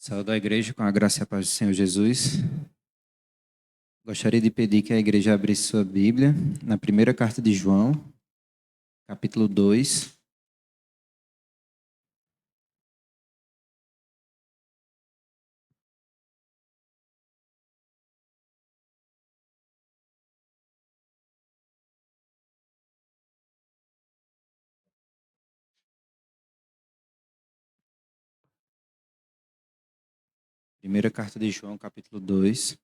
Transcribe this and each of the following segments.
Saúdo a igreja com a graça e a paz do Senhor Jesus. Gostaria de pedir que a igreja abrisse sua Bíblia na primeira carta de João, capítulo 2. Primeira carta de João, capítulo 2.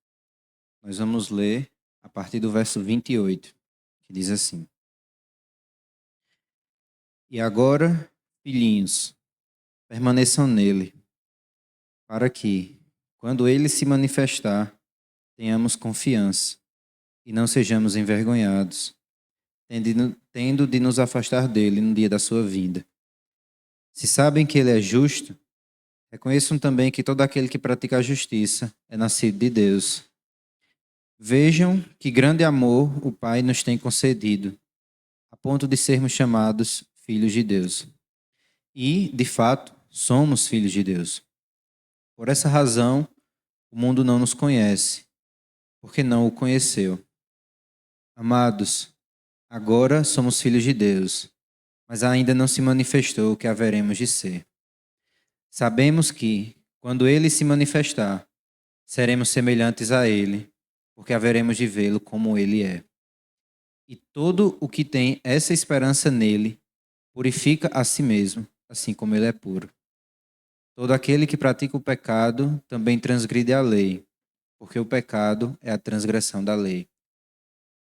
Nós vamos ler a partir do verso 28, que diz assim: E agora, filhinhos, permaneçam nele, para que, quando ele se manifestar, tenhamos confiança e não sejamos envergonhados, tendo de nos afastar dele no dia da sua vinda. Se sabem que ele é justo, reconheçam também que todo aquele que pratica a justiça é nascido de Deus. Vejam que grande amor o Pai nos tem concedido, a ponto de sermos chamados filhos de Deus. E, de fato, somos filhos de Deus. Por essa razão, o mundo não nos conhece, porque não o conheceu. Amados, agora somos filhos de Deus, mas ainda não se manifestou o que haveremos de ser. Sabemos que, quando ele se manifestar, seremos semelhantes a ele, porque haveremos de vê-lo como ele é. E todo o que tem essa esperança nele purifica a si mesmo, assim como ele é puro. Todo aquele que pratica o pecado também transgride a lei, porque o pecado é a transgressão da lei.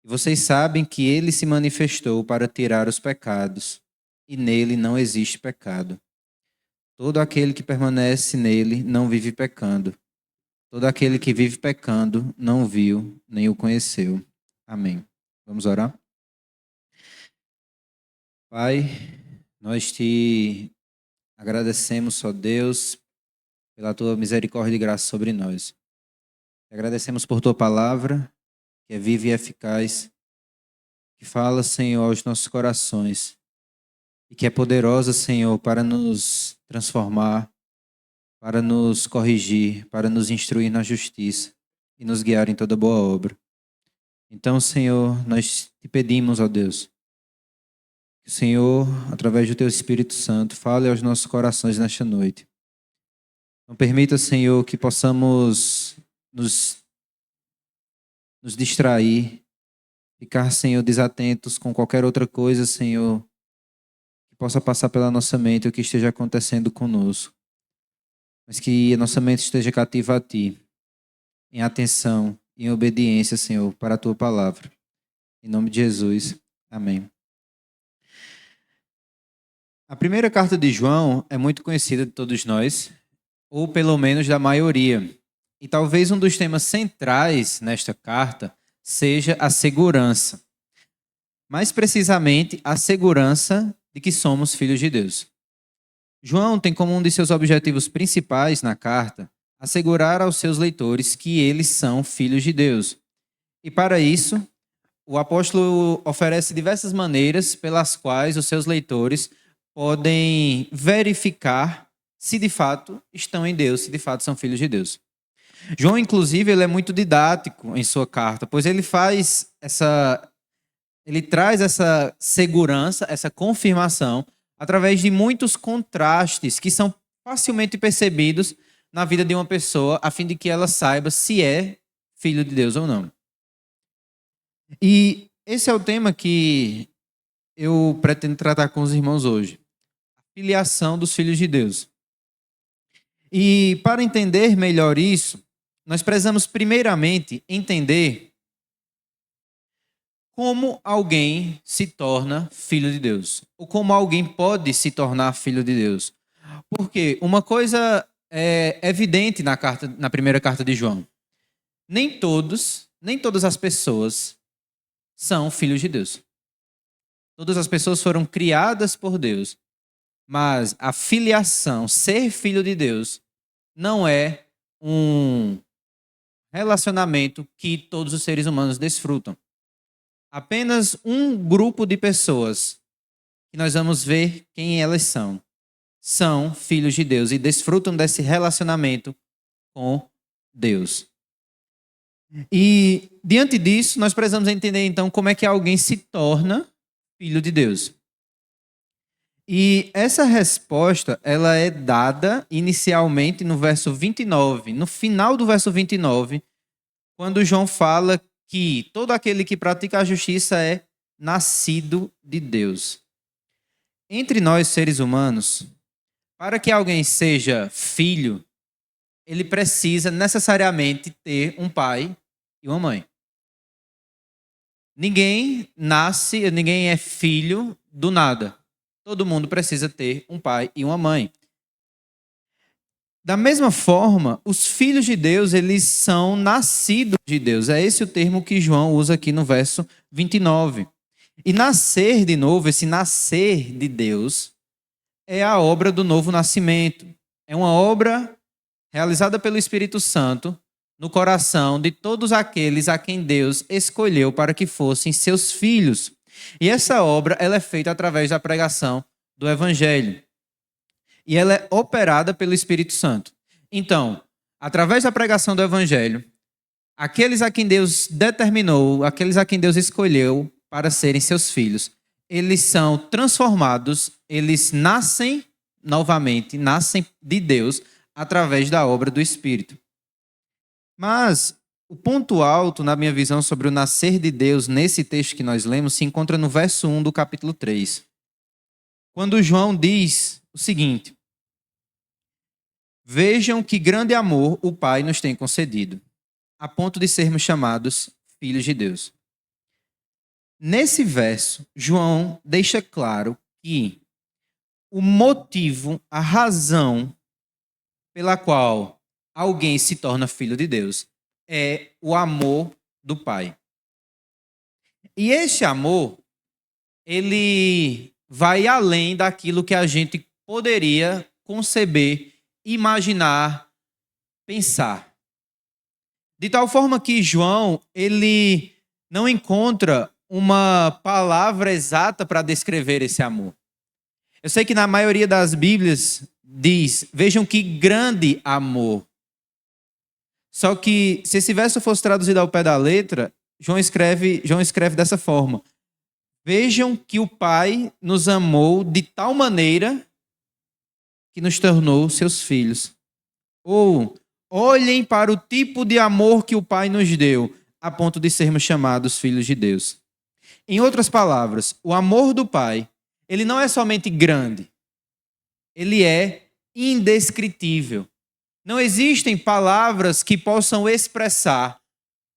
E vocês sabem que ele se manifestou para tirar os pecados, e nele não existe pecado. Todo aquele que permanece nele não vive pecando. Todo aquele que vive pecando não viu nem o conheceu. Amém. Vamos orar? Pai, nós te agradecemos, ó Deus, pela tua misericórdia e graça sobre nós. Te agradecemos por tua palavra, que é viva e eficaz, que fala, Senhor, aos nossos corações e que é poderosa, Senhor, para nos transformar, para nos corrigir, para nos instruir na justiça e nos guiar em toda boa obra. Então, Senhor, nós te pedimos, ó Deus, que o Senhor, através do teu Espírito Santo, fale aos nossos corações nesta noite. Não permita, Senhor, que possamos nos distrair, ficar, Senhor, desatentos com qualquer outra coisa, Senhor, que possa passar pela nossa mente o que esteja acontecendo conosco. Mas que a nossa mente esteja cativa a Ti, em atenção, em obediência, Senhor, para a Tua palavra. Em nome de Jesus. Amém. A primeira carta de João é muito conhecida de todos nós, ou pelo menos da maioria. E talvez um dos temas centrais nesta carta seja a segurança. Mais precisamente, a segurança de que somos filhos de Deus. João tem como um de seus objetivos principais na carta assegurar aos seus leitores que eles são filhos de Deus. E para isso, o apóstolo oferece diversas maneiras pelas quais os seus leitores podem verificar se de fato estão em Deus, se de fato são filhos de Deus. João, inclusive, ele é muito didático em sua carta, pois ele traz essa segurança, essa confirmação, através de muitos contrastes que são facilmente percebidos na vida de uma pessoa, a fim de que ela saiba se é filho de Deus ou não. E esse é o tema que eu pretendo tratar com os irmãos hoje. A filiação dos filhos de Deus. E para entender melhor isso, nós precisamos primeiramente entender como alguém se torna filho de Deus. Ou como alguém pode se tornar filho de Deus. Porque uma coisa é evidente na primeira carta de João. Nem todas as pessoas são filhos de Deus. Todas as pessoas foram criadas por Deus. Mas a filiação, ser filho de Deus, não é um relacionamento que todos os seres humanos desfrutam. Apenas um grupo de pessoas, que nós vamos ver quem elas são, são filhos de Deus e desfrutam desse relacionamento com Deus. E, diante disso, nós precisamos entender, então, como é que alguém se torna filho de Deus. E essa resposta, ela é dada inicialmente no verso 29, no final do verso 29, quando João fala que todo aquele que pratica a justiça é nascido de Deus. Entre nós, seres humanos, para que alguém seja filho, ele precisa necessariamente ter um pai e uma mãe. Ninguém nasce, ninguém é filho do nada. Todo mundo precisa ter um pai e uma mãe. Da mesma forma, os filhos de Deus, eles são nascidos de Deus. É esse o termo que João usa aqui no verso 29. E nascer de novo, esse nascer de Deus, é a obra do novo nascimento. É uma obra realizada pelo Espírito Santo no coração de todos aqueles a quem Deus escolheu para que fossem seus filhos. E essa obra, ela é feita através da pregação do Evangelho. E ela é operada pelo Espírito Santo. Então, através da pregação do Evangelho, aqueles a quem Deus determinou, aqueles a quem Deus escolheu para serem seus filhos, eles são transformados, eles nascem novamente, nascem de Deus através da obra do Espírito. Mas o ponto alto, na minha visão, sobre o nascer de Deus nesse texto que nós lemos, se encontra no verso 1 do capítulo 3. Quando João diz o seguinte: vejam que grande amor o Pai nos tem concedido, a ponto de sermos chamados filhos de Deus. Nesse verso, João deixa claro que o motivo, a razão pela qual alguém se torna filho de Deus é o amor do Pai. E esse amor, ele vai além daquilo que a gente poderia conceber, imaginar, pensar. De tal forma que João, ele não encontra uma palavra exata para descrever esse amor. Eu sei que na maioria das Bíblias diz, vejam que grande amor. Só que se esse verso fosse traduzido ao pé da letra, João escreve dessa forma: vejam que o Pai nos amou de tal maneira que nos tornou seus filhos. Ou, olhem para o tipo de amor que o Pai nos deu, a ponto de sermos chamados filhos de Deus. Em outras palavras, o amor do Pai, ele não é somente grande, ele é indescritível. Não existem palavras que possam expressar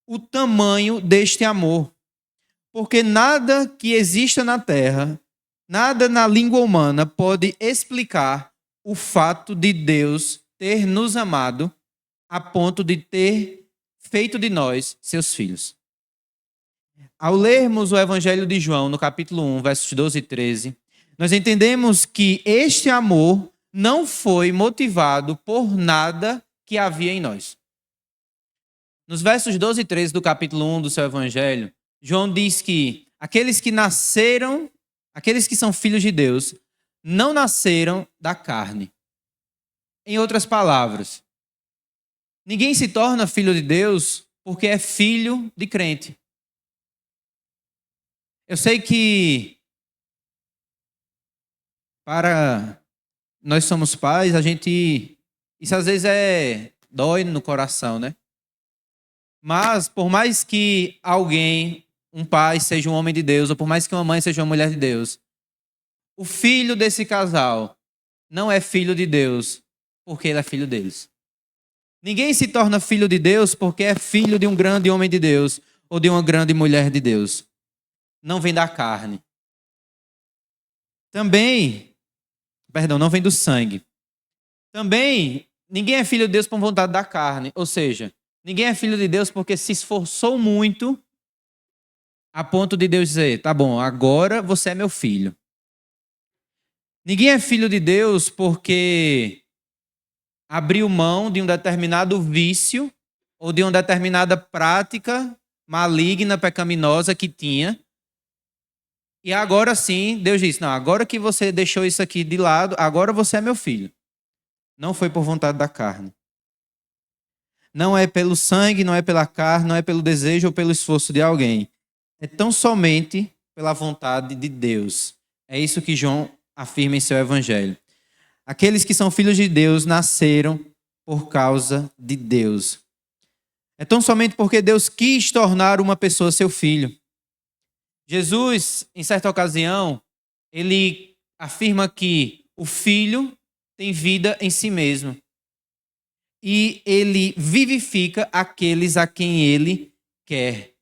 o tamanho deste amor. Porque nada que exista na Terra, nada na língua humana pode explicar o fato de Deus ter nos amado a ponto de ter feito de nós seus filhos. Ao lermos o Evangelho de João, no capítulo 1, versos 12 e 13, nós entendemos que este amor não foi motivado por nada que havia em nós. Nos versos 12 e 13 do capítulo 1 do seu Evangelho, João diz que aqueles que nasceram, aqueles que são filhos de Deus, não nasceram da carne. Em outras palavras, ninguém se torna filho de Deus porque é filho de crente. Eu sei que para nós somos pais, isso às vezes dói no coração, né? Mas por mais que alguém, um pai seja um homem de Deus, ou por mais que uma mãe seja uma mulher de Deus, o filho desse casal não é filho de Deus porque ele é filho deles. Ninguém se torna filho de Deus porque é filho de um grande homem de Deus ou de uma grande mulher de Deus. Não vem da carne. Não vem do sangue. Também, ninguém é filho de Deus por vontade da carne. Ou seja, ninguém é filho de Deus porque se esforçou muito a ponto de Deus dizer, tá bom, agora você é meu filho. Ninguém é filho de Deus porque abriu mão de um determinado vício ou de uma determinada prática maligna, pecaminosa que tinha E agora sim, Deus disse, não, agora que você deixou isso aqui de lado, agora você é meu filho. Não foi por vontade da carne. Não é pelo sangue, não é pela carne, não é pelo desejo ou pelo esforço de alguém. É tão somente pela vontade de Deus. É isso que João afirma em seu evangelho. Aqueles que são filhos de Deus nasceram por causa de Deus. É tão somente porque Deus quis tornar uma pessoa seu filho. Jesus, em certa ocasião, ele afirma que o filho tem vida em si mesmo. E ele vivifica aqueles a quem ele quer.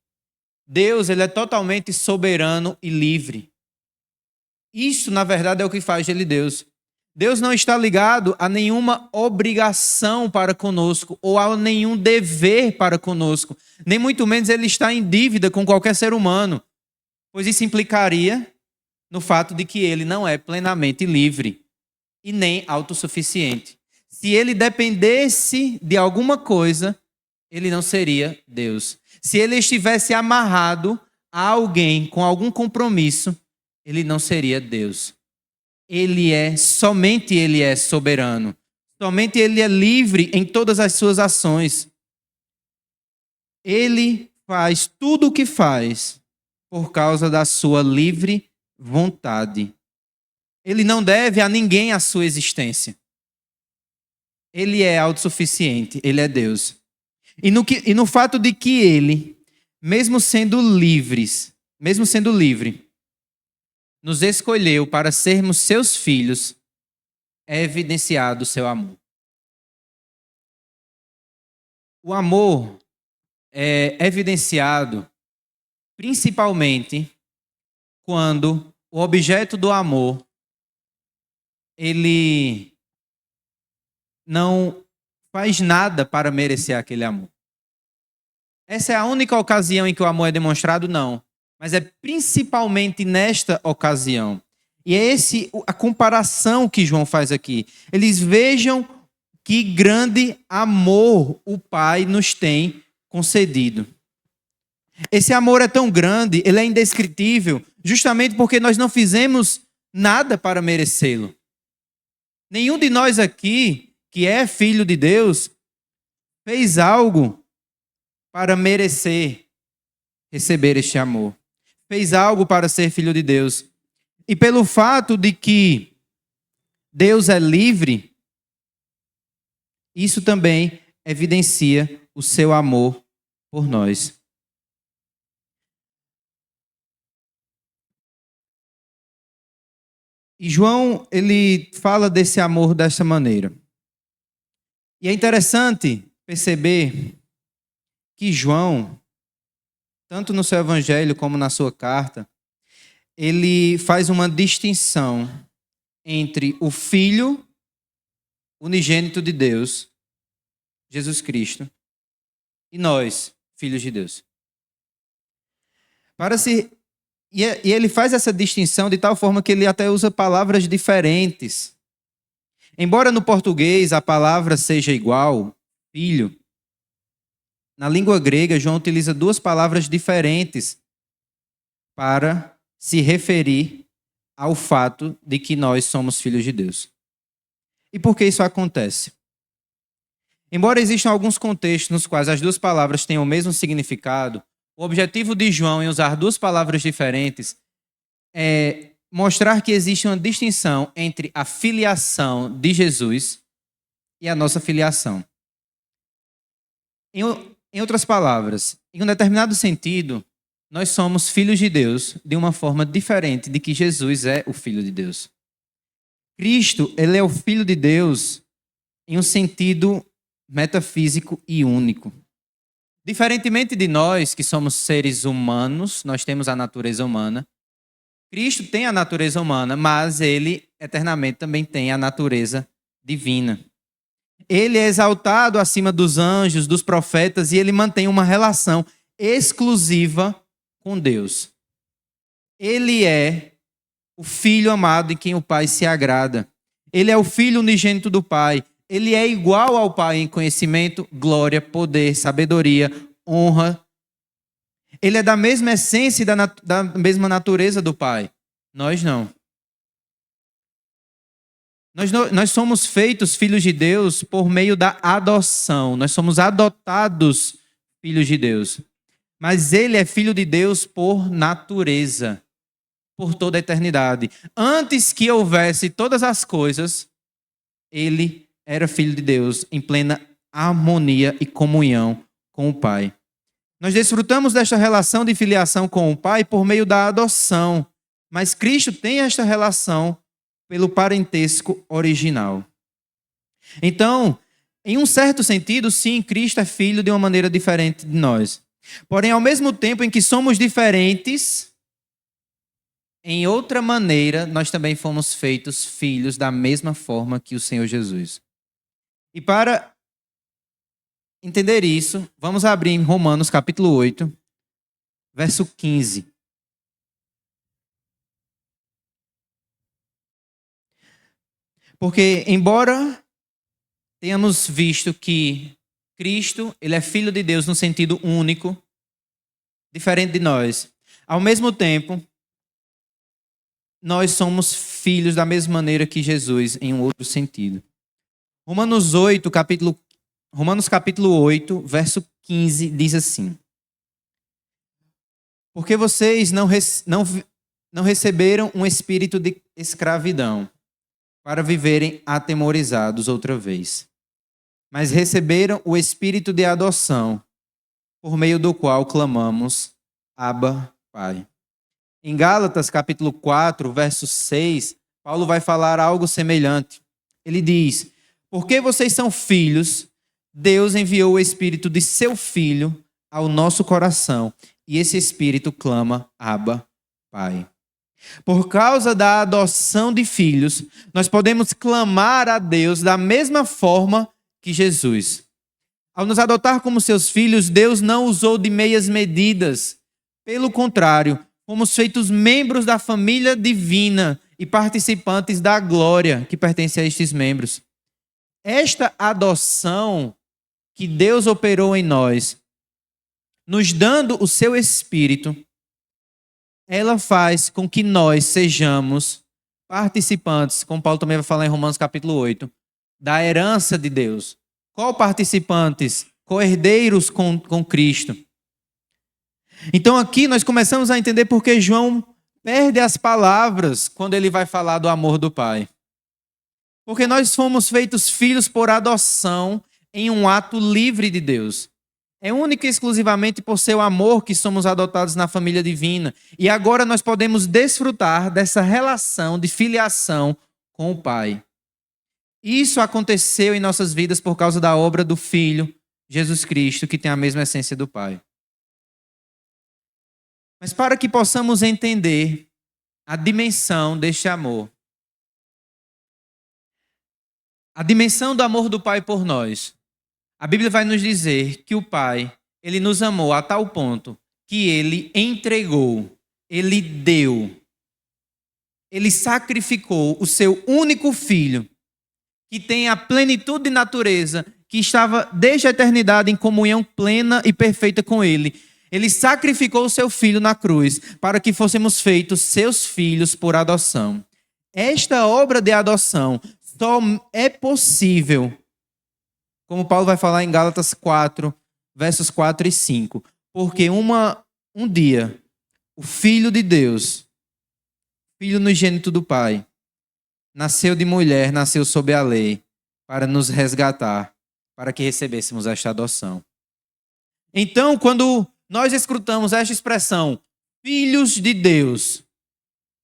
Deus, ele é totalmente soberano e livre. Isso, na verdade, é o que faz ele Deus. Deus não está ligado a nenhuma obrigação para conosco ou a nenhum dever para conosco. Nem muito menos ele está em dívida com qualquer ser humano, pois isso implicaria no fato de que ele não é plenamente livre e nem autossuficiente. Se ele dependesse de alguma coisa, ele não seria Deus. Se ele estivesse amarrado a alguém com algum compromisso, ele não seria Deus. Somente ele é soberano. Somente ele é livre em todas as suas ações. Ele faz tudo o que faz por causa da sua livre vontade. Ele não deve a ninguém a sua existência. Ele é autossuficiente, ele é Deus. E no fato de que ele, mesmo sendo livre, nos escolheu para sermos seus filhos, é evidenciado o seu amor. O amor é evidenciado principalmente quando o objeto do amor ele não faz nada para merecer aquele amor. Essa é a única ocasião em que o amor é demonstrado? Não. Mas é principalmente nesta ocasião. E é a comparação que João faz aqui. Eles vejam que grande amor o Pai nos tem concedido. Esse amor é tão grande, ele é indescritível, justamente porque nós não fizemos nada para merecê-lo. Nenhum de nós aqui, que é filho de Deus, fez algo para merecer receber este amor. Fez algo para ser filho de Deus. E pelo fato de que Deus é livre, isso também evidencia o seu amor por nós. E João, ele fala desse amor dessa maneira. E é interessante perceber que João, tanto no seu evangelho como na sua carta, ele faz uma distinção entre o Filho unigênito de Deus, Jesus Cristo, e nós, filhos de Deus. E ele faz essa distinção de tal forma que ele até usa palavras diferentes. Embora no português a palavra seja igual, filho, na língua grega, João utiliza duas palavras diferentes para se referir ao fato de que nós somos filhos de Deus. E por que isso acontece? Embora existam alguns contextos nos quais as duas palavras tenham o mesmo significado, o objetivo de João em usar duas palavras diferentes é mostrar que existe uma distinção entre a filiação de Jesus e a nossa filiação. Em outras palavras, em um determinado sentido, nós somos filhos de Deus de uma forma diferente de que Jesus é o Filho de Deus. Cristo, ele é o Filho de Deus em um sentido metafísico e único. Diferentemente de nós, que somos seres humanos, nós temos a natureza humana. Cristo tem a natureza humana, mas ele eternamente também tem a natureza divina. Ele é exaltado acima dos anjos, dos profetas, e ele mantém uma relação exclusiva com Deus. Ele é o Filho amado em quem o Pai se agrada. Ele é o Filho unigênito do Pai. Ele é igual ao Pai em conhecimento, glória, poder, sabedoria, honra. Ele é da mesma essência e da mesma natureza do Pai. Nós não. Nós somos feitos filhos de Deus por meio da adoção. Nós somos adotados filhos de Deus. Mas ele é filho de Deus por natureza, por toda a eternidade. Antes que houvesse todas as coisas, ele era filho de Deus em plena harmonia e comunhão com o Pai. Nós desfrutamos desta relação de filiação com o Pai por meio da adoção. Mas Cristo tem esta relação pelo parentesco original. Então, em um certo sentido, sim, Cristo é filho de uma maneira diferente de nós. Porém, ao mesmo tempo em que somos diferentes, em outra maneira, nós também fomos feitos filhos da mesma forma que o Senhor Jesus. E para entender isso, vamos abrir em Romanos capítulo 8, verso 15. Porque, embora tenhamos visto que Cristo, ele é filho de Deus no sentido único, diferente de nós, ao mesmo tempo, nós somos filhos da mesma maneira que Jesus, em um outro sentido. Romanos capítulo 8, verso 15, diz assim: porque vocês não receberam um espírito de escravidão, para viverem atemorizados outra vez. Mas receberam o espírito de adoção, por meio do qual clamamos, Abba, Pai. Em Gálatas, capítulo 4, verso 6, Paulo vai falar algo semelhante. Ele diz: porque vocês são filhos, Deus enviou o espírito de seu Filho ao nosso coração, e esse espírito clama, Abba, Pai. Por causa da adoção de filhos, nós podemos clamar a Deus da mesma forma que Jesus. Ao nos adotar como seus filhos, Deus não usou de meias medidas. Pelo contrário, fomos feitos membros da família divina e participantes da glória que pertence a estes membros. Esta adoção que Deus operou em nós, nos dando o seu Espírito, ela faz com que nós sejamos participantes, como Paulo também vai falar em Romanos capítulo 8, da herança de Deus. Co-participantes, co-herdeiros com Cristo. Então aqui nós começamos a entender por que João perde as palavras quando ele vai falar do amor do Pai. Porque nós fomos feitos filhos por adoção em um ato livre de Deus. É única e exclusivamente por seu amor que somos adotados na família divina. E agora nós podemos desfrutar dessa relação de filiação com o Pai. Isso aconteceu em nossas vidas por causa da obra do Filho, Jesus Cristo, que tem a mesma essência do Pai. Mas para que possamos entender a dimensão deste amor, a dimensão do amor do Pai por nós, a Bíblia vai nos dizer que o Pai, ele nos amou a tal ponto que ele entregou, ele deu, ele sacrificou o seu único filho, que tem a plenitude de natureza, que estava desde a eternidade em comunhão plena e perfeita com ele. Ele sacrificou o seu filho na cruz para que fôssemos feitos seus filhos por adoção. Esta obra de adoção só é possível, como Paulo vai falar em Gálatas 4, versos 4 e 5. Porque um dia, o Filho de Deus, Filho unigênito do Pai, nasceu de mulher, nasceu sob a lei, para nos resgatar, para que recebêssemos esta adoção. Então, quando nós escutamos esta expressão, filhos de Deus,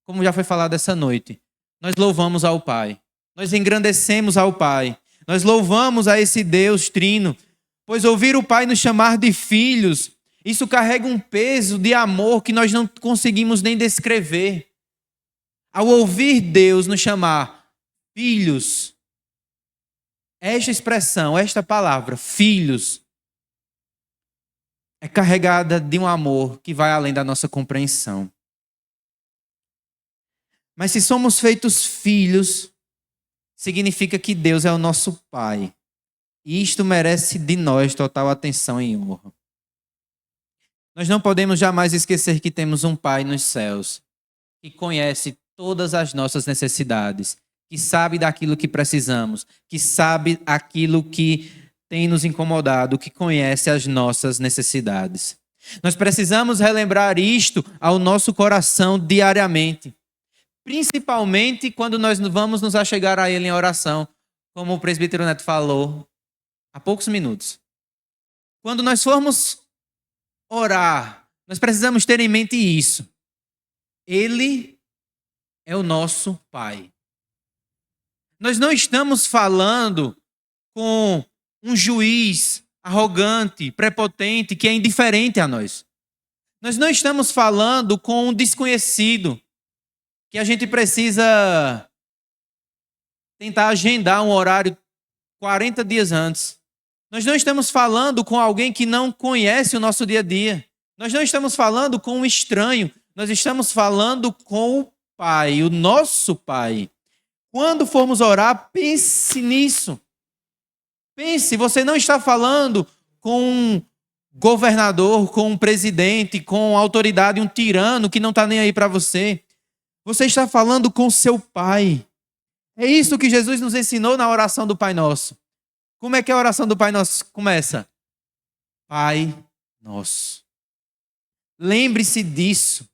como já foi falado essa noite, nós louvamos ao Pai, nós engrandecemos ao Pai, nós louvamos a esse Deus trino, pois ouvir o Pai nos chamar de filhos, isso carrega um peso de amor que nós não conseguimos nem descrever. Ao ouvir Deus nos chamar filhos, esta expressão, esta palavra, filhos, é carregada de um amor que vai além da nossa compreensão. Mas se somos feitos filhos, significa que Deus é o nosso Pai. E isto merece de nós total atenção e honra. Nós não podemos jamais esquecer que temos um Pai nos céus, que conhece todas as nossas necessidades, que sabe daquilo que precisamos, que sabe aquilo que tem nos incomodado, que conhece as nossas necessidades. Nós precisamos relembrar isto ao nosso coração diariamente, principalmente quando nós vamos nos achegar a Ele em oração, como o presbítero Neto falou há poucos minutos. Quando nós formos orar, nós precisamos ter em mente isso. Ele é o nosso Pai. Nós não estamos falando com um juiz arrogante, prepotente, que é indiferente a nós. Nós não estamos falando com um desconhecido, que a gente precisa tentar agendar um horário 40 dias antes. Nós não estamos falando com alguém que não conhece o nosso dia a dia. Nós não estamos falando com um estranho. Nós estamos falando com o Pai, o nosso Pai. Quando formos orar, pense nisso. Pense, você não está falando com um governador, com um presidente, com autoridade, um tirano que não está nem aí para você. Você está falando com seu Pai. É isso que Jesus nos ensinou na oração do Pai Nosso. Como é que a oração do Pai Nosso começa? Pai Nosso. Lembre-se disso.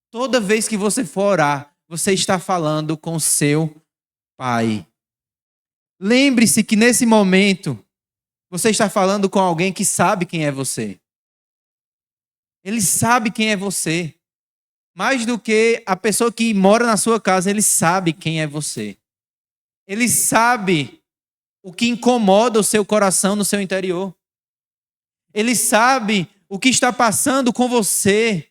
Toda vez que você for orar, você está falando com seu Pai. Lembre-se que nesse momento, você está falando com alguém que sabe quem é você. Ele sabe quem é você. Mais do que a pessoa que mora na sua casa, ele sabe quem é você. Ele sabe o que incomoda o seu coração no seu interior. Ele sabe o que está passando com você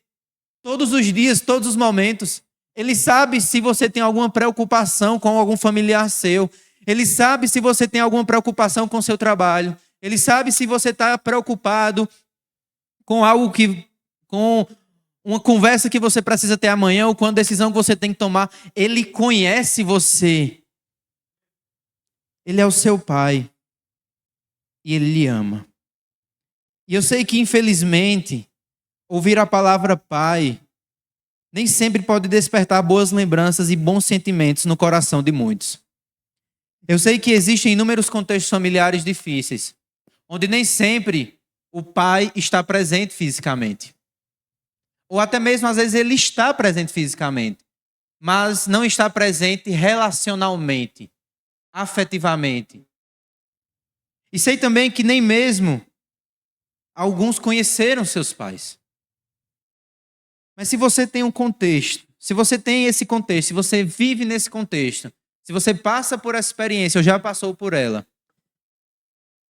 todos os dias, todos os momentos. Ele sabe se você tem alguma preocupação com algum familiar seu. Ele sabe se você tem alguma preocupação com o seu trabalho. Ele sabe se você está preocupado com algo com uma conversa que você precisa ter amanhã ou com a decisão que você tem que tomar. Ele conhece você. Ele é o seu Pai. E Ele lhe ama. E eu sei que, infelizmente, ouvir a palavra Pai nem sempre pode despertar boas lembranças e bons sentimentos no coração de muitos. Eu sei que existem inúmeros contextos familiares difíceis, onde nem sempre o pai está presente fisicamente. Ou até mesmo, às vezes, ele está presente fisicamente, mas não está presente relacionalmente, afetivamente. E sei também que nem mesmo alguns conheceram seus pais. Mas se você tem um contexto, se você tem esse contexto, se você vive nesse contexto, se você passa por essa experiência ou já passou por ela,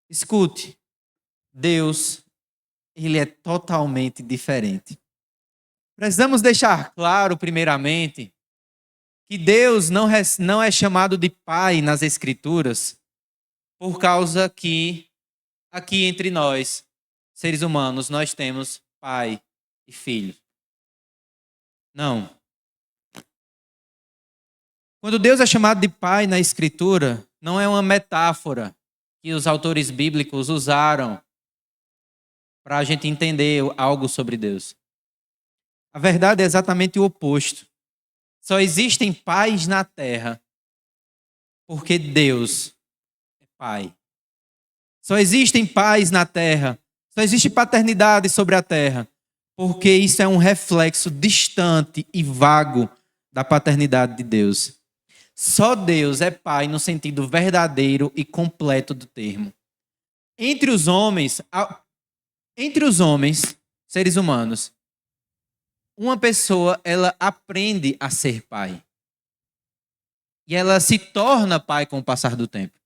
escute, Deus, Ele é totalmente diferente. Precisamos deixar claro, primeiramente, que Deus não é chamado de Pai nas Escrituras por causa que aqui entre nós, seres humanos, nós temos pai e filho. Não. Quando Deus é chamado de Pai na Escritura, não é uma metáfora que os autores bíblicos usaram para a gente entender algo sobre Deus. A verdade é exatamente o oposto. Só existem pais na terra porque Deus é Pai. Só existem pais na terra, só existe paternidade sobre a terra, porque isso é um reflexo distante e vago da paternidade de Deus. Só Deus é Pai no sentido verdadeiro e completo do termo. Entre os homens, seres humanos, uma pessoa, ela aprende a ser pai. E ela se torna pai com o passar do tempo.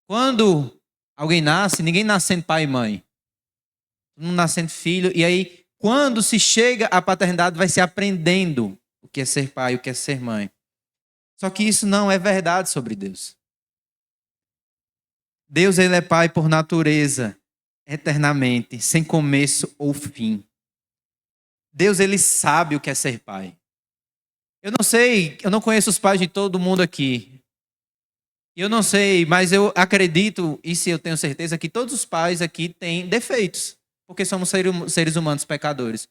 Quando alguém nasce, ninguém nasce sendo pai e mãe. Todo mundo nascendo filho. E aí, quando se chega à paternidade, vai se aprendendo o que é ser pai e o que é ser mãe. Só que isso não é verdade sobre Deus. Deus, Ele é Pai por natureza, eternamente, sem começo ou fim. Deus, Ele sabe o que é ser pai. Eu não sei, eu não conheço os pais de todo mundo aqui. Eu não sei, mas eu acredito, e se eu tenho certeza, que todos os pais aqui têm defeitos. porque somos seres humanos pecadores.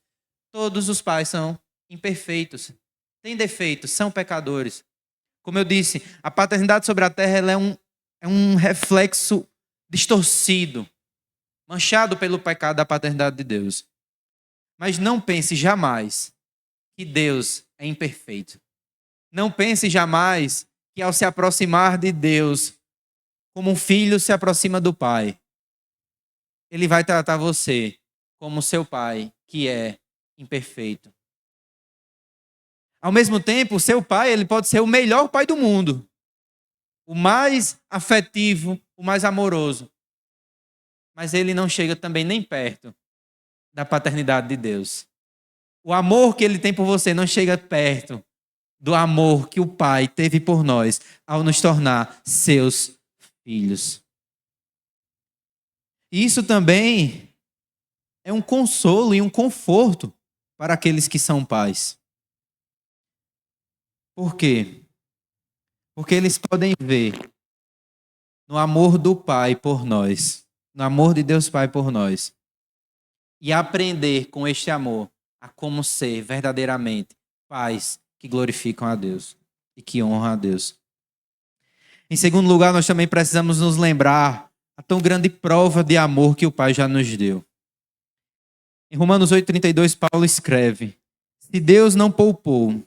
Todos os pais são imperfeitos, têm defeitos, são pecadores. Como eu disse, a paternidade sobre a terra ela é um reflexo distorcido, manchado pelo pecado da paternidade de Deus. Mas não pense jamais que Deus é imperfeito. Não pense jamais que ao se aproximar de Deus, como um filho se aproxima do pai, ele vai tratar você como seu pai, que é imperfeito. Ao mesmo tempo, seu pai, ele pode ser o melhor pai do mundo, o mais afetivo, o mais amoroso. Mas ele não chega também nem perto da paternidade de Deus. O amor que ele tem por você não chega perto do amor que o Pai teve por nós ao nos tornar seus filhos. Isso também é um consolo e um conforto para aqueles que são pais. Por quê? Porque eles podem ver no amor do Pai por nós, no amor de Deus Pai por nós, e aprender com este amor a como ser verdadeiramente pais que glorificam a Deus e que honram a Deus. Em segundo lugar, nós também precisamos nos lembrar a tão grande prova de amor que o Pai já nos deu. Em Romanos 8,32, Paulo escreve: se Deus não poupou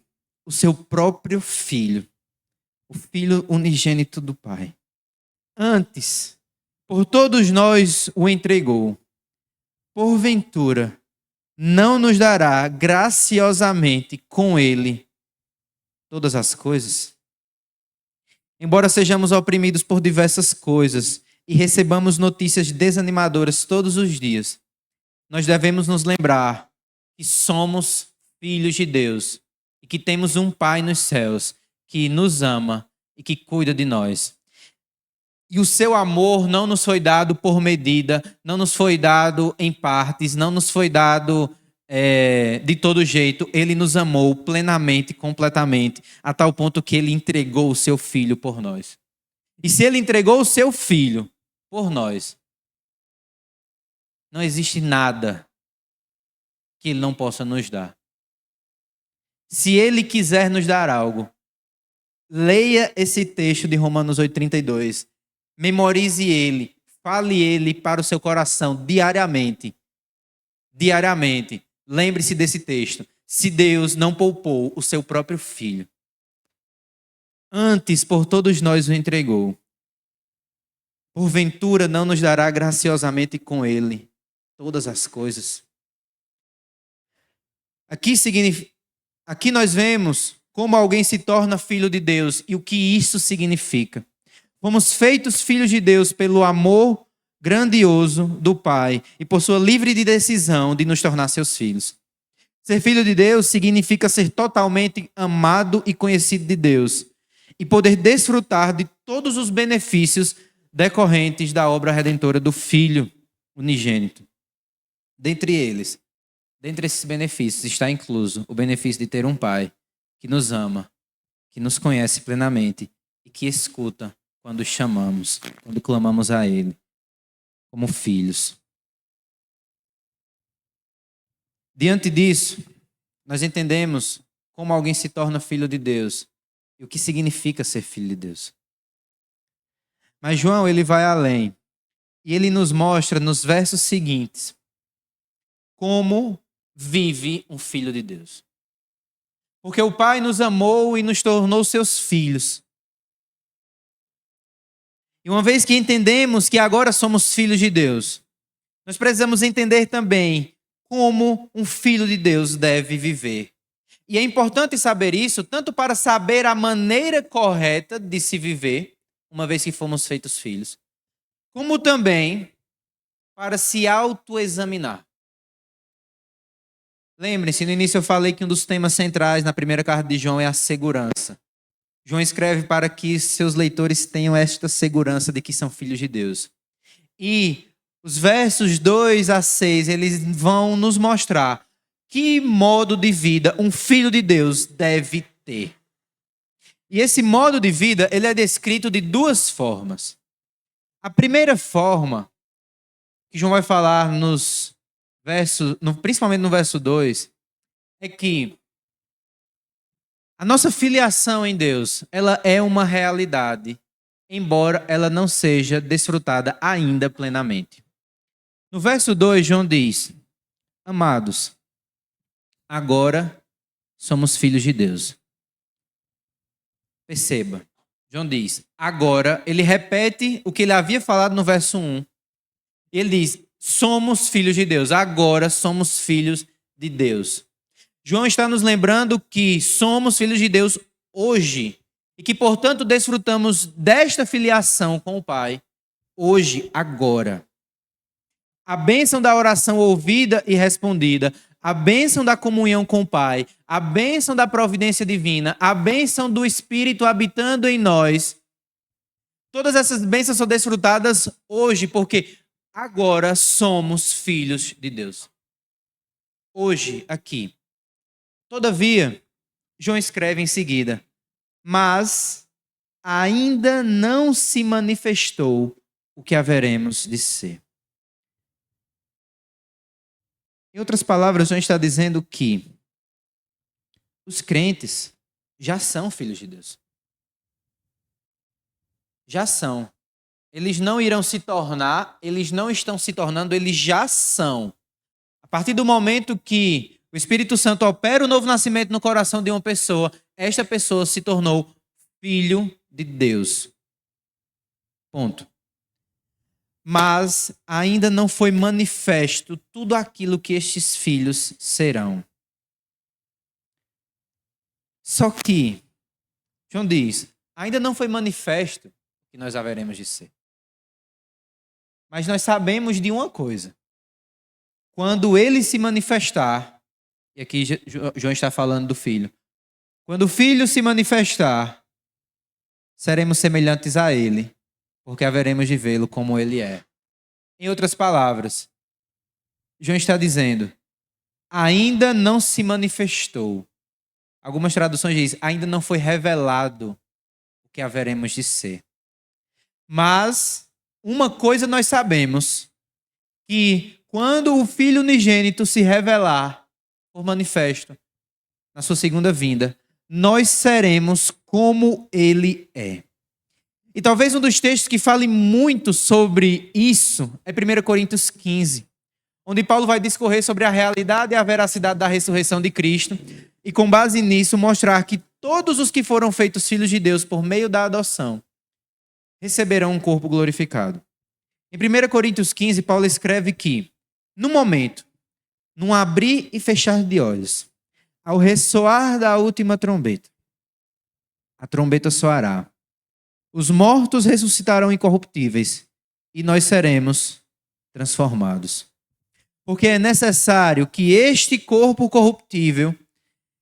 o seu próprio Filho, o Filho unigênito do Pai, antes, por todos nós o entregou, porventura, não nos dará graciosamente com ele todas as coisas? Embora sejamos oprimidos por diversas coisas e recebamos notícias desanimadoras todos os dias, nós devemos nos lembrar que somos filhos de Deus e que temos um Pai nos céus que nos ama e que cuida de nós. E o seu amor não nos foi dado por medida, não nos foi dado em partes, não nos foi dado de todo jeito. Ele nos amou plenamente, completamente, a tal ponto que ele entregou o seu Filho por nós. E se ele entregou o seu Filho por nós, não existe nada que ele não possa nos dar. Se ele quiser nos dar algo, leia esse texto de Romanos 8,32. Memorize ele, fale ele para o seu coração diariamente. Diariamente. Lembre-se desse texto. Se Deus não poupou o seu próprio Filho, antes por todos nós o entregou, porventura não nos dará graciosamente com ele todas as coisas? Aqui nós vemos como alguém se torna filho de Deus e o que isso significa. Fomos feitos filhos de Deus pelo amor grandioso do Pai e por sua livre decisão de nos tornar seus filhos. Ser filho de Deus significa ser totalmente amado e conhecido de Deus e poder desfrutar de todos os benefícios decorrentes da obra redentora do Filho unigênito. Dentre esses benefícios está incluso o benefício de ter um Pai que nos ama, que nos conhece plenamente e que escuta quando chamamos, quando clamamos a Ele, como filhos. Diante disso, nós entendemos como alguém se torna filho de Deus e o que significa ser filho de Deus. Mas João, ele vai além e ele nos mostra nos versos seguintes como vive um filho de Deus. Porque o Pai nos amou e nos tornou seus filhos. E uma vez que entendemos que agora somos filhos de Deus, nós precisamos entender também como um filho de Deus deve viver. E é importante saber isso, tanto para saber a maneira correta de se viver, uma vez que fomos feitos filhos, como também para se autoexaminar. Lembrem-se, no início eu falei que um dos temas centrais na primeira carta de João é a segurança. João escreve para que seus leitores tenham esta segurança de que são filhos de Deus. E os versos 2 a 6, eles vão nos mostrar que modo de vida um filho de Deus deve ter. E esse modo de vida, ele é descrito de duas formas. A primeira forma, que João vai falar nos principalmente no verso 2, é que a nossa filiação em Deus, ela é uma realidade, embora ela não seja desfrutada ainda plenamente. No verso 2, João diz: Amados, agora somos filhos de Deus. Perceba, João diz, agora, ele repete o que ele havia falado no verso 1. Ele diz, somos filhos de Deus, agora somos filhos de Deus. João está nos lembrando que somos filhos de Deus hoje e que, portanto, desfrutamos desta filiação com o Pai hoje, agora. A bênção da oração ouvida e respondida, a bênção da comunhão com o Pai, a bênção da providência divina, a bênção do Espírito habitando em nós. Todas essas bênçãos são desfrutadas hoje, porque agora somos filhos de Deus. Hoje, aqui. Todavia, João escreve em seguida, mas ainda não se manifestou o que haveremos de ser. Em outras palavras, João está dizendo que os crentes já são filhos de Deus. Já são. Eles não irão se tornar, eles não estão se tornando, eles já são. A partir do momento que o Espírito Santo opera o novo nascimento no coração de uma pessoa, esta pessoa se tornou filho de Deus. Ponto. Mas ainda não foi manifesto tudo aquilo que estes filhos serão. Só que, João diz, ainda não foi manifesto o que nós haveremos de ser. Mas nós sabemos de uma coisa. Quando ele se manifestar, e aqui João está falando do filho, quando o filho se manifestar, seremos semelhantes a ele, porque haveremos de vê-lo como ele é. Em outras palavras, João está dizendo, ainda não se manifestou. Algumas traduções dizem, ainda não foi revelado o que haveremos de ser. Mas uma coisa nós sabemos, que quando o Filho unigênito se revelar por manifesto, na sua segunda vinda, nós seremos como ele é. E talvez um dos textos que fale muito sobre isso é 1 Coríntios 15, onde Paulo vai discorrer sobre a realidade e a veracidade da ressurreição de Cristo e, com base nisso, mostrar que todos os que foram feitos filhos de Deus por meio da adoção receberão um corpo glorificado. Em 1 Coríntios 15, Paulo escreve que, no momento, num abrir e fechar de olhos, ao ressoar da última trombeta, a trombeta soará. Os mortos ressuscitarão incorruptíveis e nós seremos transformados. Porque é necessário que este corpo corruptível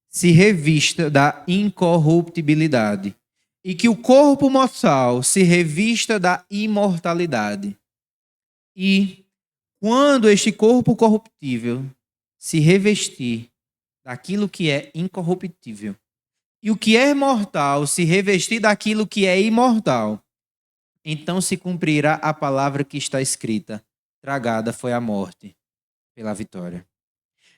se revista da incorruptibilidade e que o corpo mortal se revista da imortalidade. E quando este corpo corruptível se revestir daquilo que é incorruptível, e o que é mortal se revestir daquilo que é imortal, então se cumprirá a palavra que está escrita: tragada foi a morte pela vitória.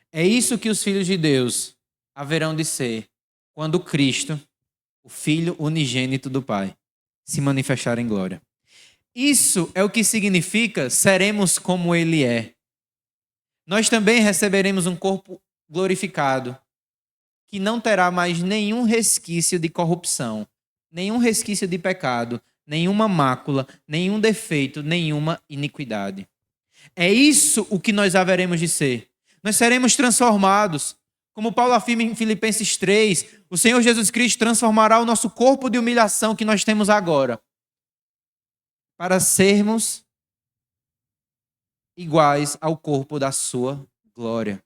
É isso que os filhos de Deus haverão de ser quando Cristo, o Filho unigênito do Pai, se manifestar em glória. Isso é o que significa seremos como Ele é. Nós também receberemos um corpo glorificado, que não terá mais nenhum resquício de corrupção, nenhum resquício de pecado, nenhuma mácula, nenhum defeito, nenhuma iniquidade. É isso o que nós haveremos de ser. Nós seremos transformados. Como Paulo afirma em Filipenses 3, o Senhor Jesus Cristo transformará o nosso corpo de humilhação que nós temos agora para sermos iguais ao corpo da sua glória.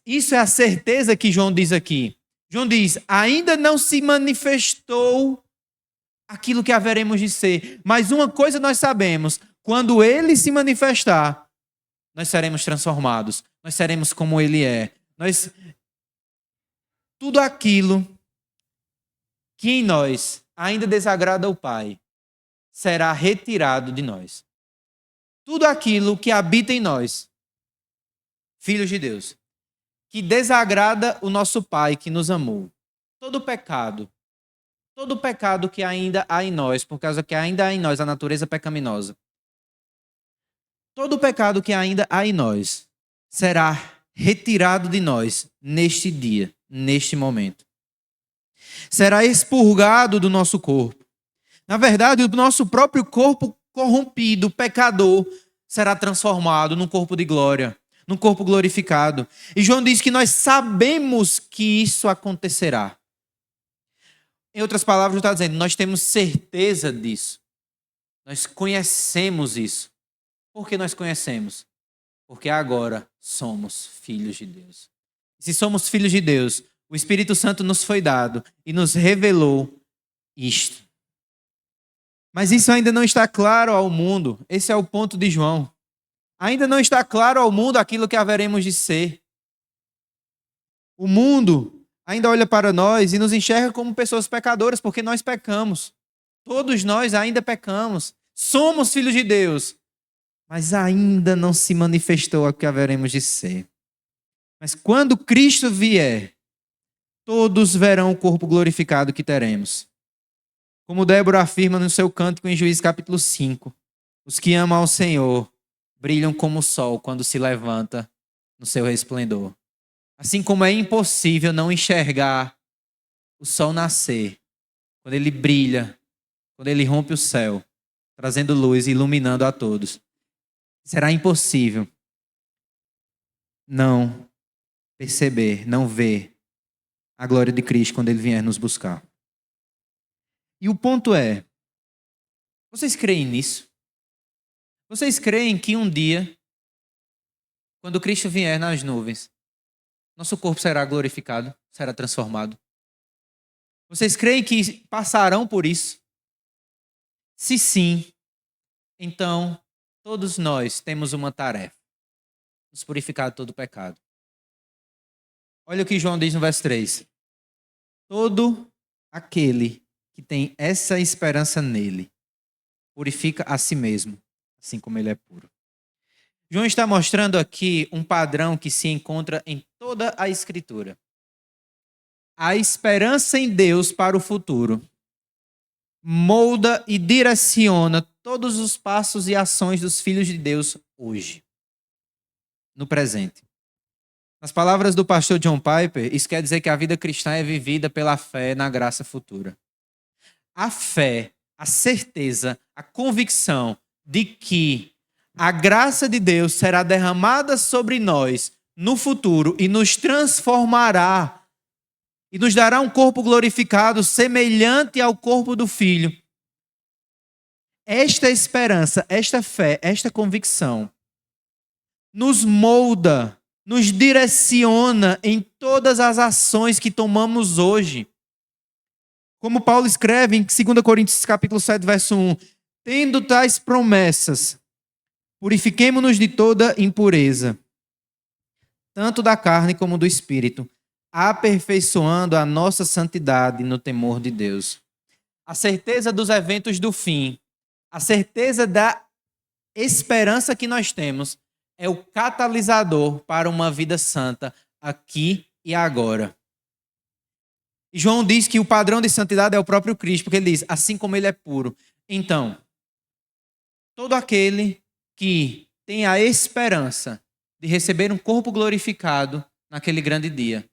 Isso é a certeza que João diz aqui. João diz, ainda não se manifestou aquilo que haveremos de ser. Mas uma coisa nós sabemos, quando ele se manifestar, nós seremos transformados. Nós seremos como ele é. Tudo aquilo que em nós ainda desagrada ao Pai, será retirado de nós. tudo aquilo que habita em nós, filhos de Deus, que desagrada o nosso Pai que nos amou. Todo pecado que ainda há em nós, por causa que ainda há em nós a natureza pecaminosa, todo pecado que ainda há em nós será retirado de nós neste dia, neste momento. Será expurgado do nosso corpo. Na verdade, o nosso próprio corpo corrompido, pecador, será transformado num corpo de glória, num corpo glorificado. E João diz que nós sabemos que isso acontecerá. Em outras palavras, ele está dizendo, nós temos certeza disso. Nós conhecemos isso. Por que nós conhecemos? Porque agora somos filhos de Deus. Se somos filhos de Deus, o Espírito Santo nos foi dado e nos revelou isto. Mas isso ainda não está claro ao mundo. Esse é o ponto de João. Ainda não está claro ao mundo aquilo que haveremos de ser. O mundo ainda olha para nós e nos enxerga como pessoas pecadoras, porque nós pecamos. Todos nós ainda pecamos. Somos filhos de Deus. Mas ainda não se manifestou o que haveremos de ser. Mas quando Cristo vier, todos verão o corpo glorificado que teremos. Como Débora afirma no seu cântico em Juízes capítulo 5, os que amam ao Senhor brilham como o sol quando se levanta no seu resplendor. Assim como é impossível não enxergar o sol nascer, quando ele brilha, quando ele rompe o céu, trazendo luz e iluminando a todos. Será impossível não perceber, não ver a glória de Cristo quando ele vier nos buscar. E o ponto é, vocês creem nisso? Vocês creem que um dia, quando Cristo vier nas nuvens, nosso corpo será glorificado, será transformado? Vocês creem que passarão por isso? Se sim, então todos nós temos uma tarefa: nos purificar de todo pecado. Olha o que João diz no verso 3. Todo aquele que tem essa esperança nele purifica a si mesmo, assim como ele é puro. João está mostrando aqui um padrão que se encontra em toda a Escritura. A esperança em Deus para o futuro molda e direciona todos os passos e ações dos filhos de Deus hoje, no presente. Nas palavras do pastor John Piper, isso quer dizer que a vida cristã é vivida pela fé na graça futura. A fé, a certeza, a convicção de que a graça de Deus será derramada sobre nós no futuro e nos transformará e nos dará um corpo glorificado semelhante ao corpo do Filho. Esta esperança, esta fé, esta convicção nos molda, nos direciona em todas as ações que tomamos hoje. Como Paulo escreve em 2 Coríntios capítulo 7, verso 1, tendo tais promessas, purifiquemo-nos de toda impureza, tanto da carne como do espírito, aperfeiçoando a nossa santidade no temor de Deus. A certeza dos eventos do fim, a certeza da esperança que nós temos, é o catalisador para uma vida santa aqui e agora. E João diz que o padrão de santidade é o próprio Cristo, porque ele diz, assim como ele é puro. Então, todo aquele que tem a esperança de receber um corpo glorificado naquele grande dia,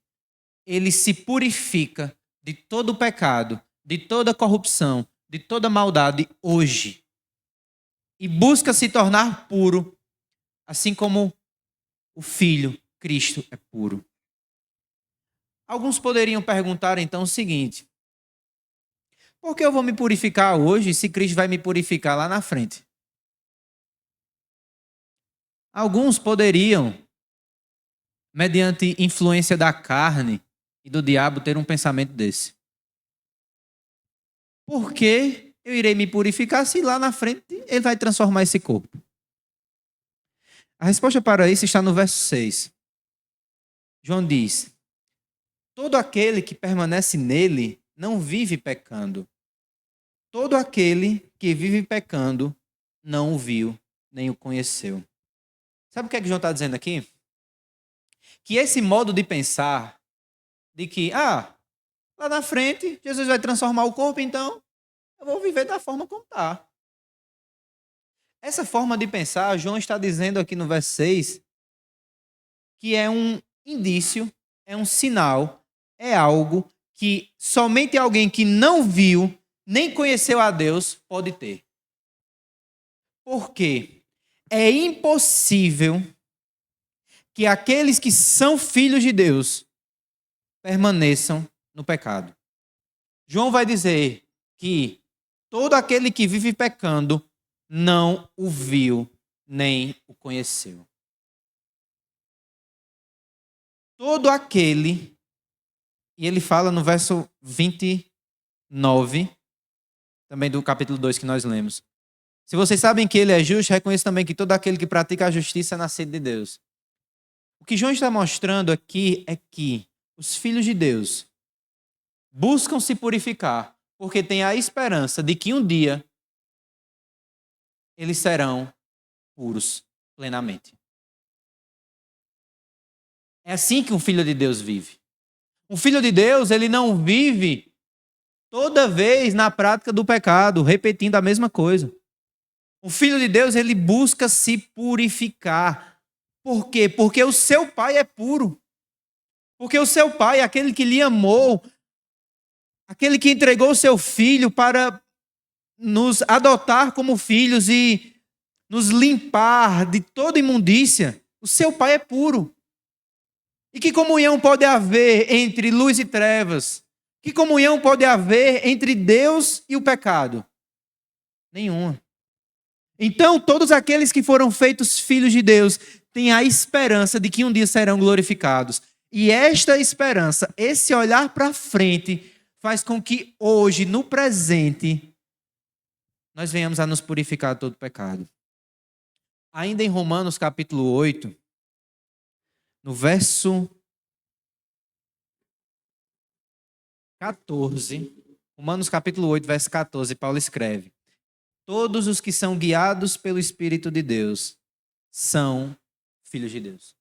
ele se purifica de todo o pecado, de toda corrupção, de toda maldade hoje. E busca se tornar puro, assim como o Filho, Cristo, é puro. Alguns poderiam perguntar então o seguinte: por que eu vou me purificar hoje se Cristo vai me purificar lá na frente? Alguns poderiam, mediante influência da carne e do diabo, ter um pensamento desse. Por que eu irei me purificar se lá na frente ele vai transformar esse corpo? A resposta para isso está no verso 6. João diz: todo aquele que permanece nele não vive pecando. Todo aquele que vive pecando não o viu nem o conheceu. Sabe o que é que João está dizendo aqui? Que esse modo de pensar, de que, lá na frente, Jesus vai transformar o corpo, então eu vou viver da forma como está. Essa forma de pensar, João está dizendo aqui no verso 6, que é um indício, é um sinal, é algo que somente alguém que não viu, nem conheceu a Deus, pode ter. Por quê? É impossível que aqueles que são filhos de Deus permaneçam no pecado. João vai dizer que todo aquele que vive pecando não o viu nem o conheceu. Todo aquele, e ele fala no verso 29, também do capítulo 2 que nós lemos. Se vocês sabem que ele é justo, reconheçam também que todo aquele que pratica a justiça é nascido de Deus. O que João está mostrando aqui é que os filhos de Deus buscam se purificar porque têm a esperança de que um dia eles serão puros plenamente. É assim que um filho de Deus vive. Um filho de Deus, ele não vive toda vez na prática do pecado, repetindo a mesma coisa. Um filho de Deus, ele busca se purificar. Por quê? Porque o seu pai é puro. Porque o seu pai, aquele que lhe amou, aquele que entregou o seu filho para nos adotar como filhos e nos limpar de toda imundícia, o seu pai é puro. E que comunhão pode haver entre luz e trevas? Que comunhão pode haver entre Deus e o pecado? Nenhuma. Então, todos aqueles que foram feitos filhos de Deus têm a esperança de que um dia serão glorificados. E esta esperança, esse olhar para frente, faz com que hoje, no presente, nós venhamos a nos purificar de todo pecado. Ainda em Romanos capítulo 8, no verso 14, Romanos capítulo 8, verso 14, Paulo escreve: todos os que são guiados pelo Espírito de Deus são filhos de Deus.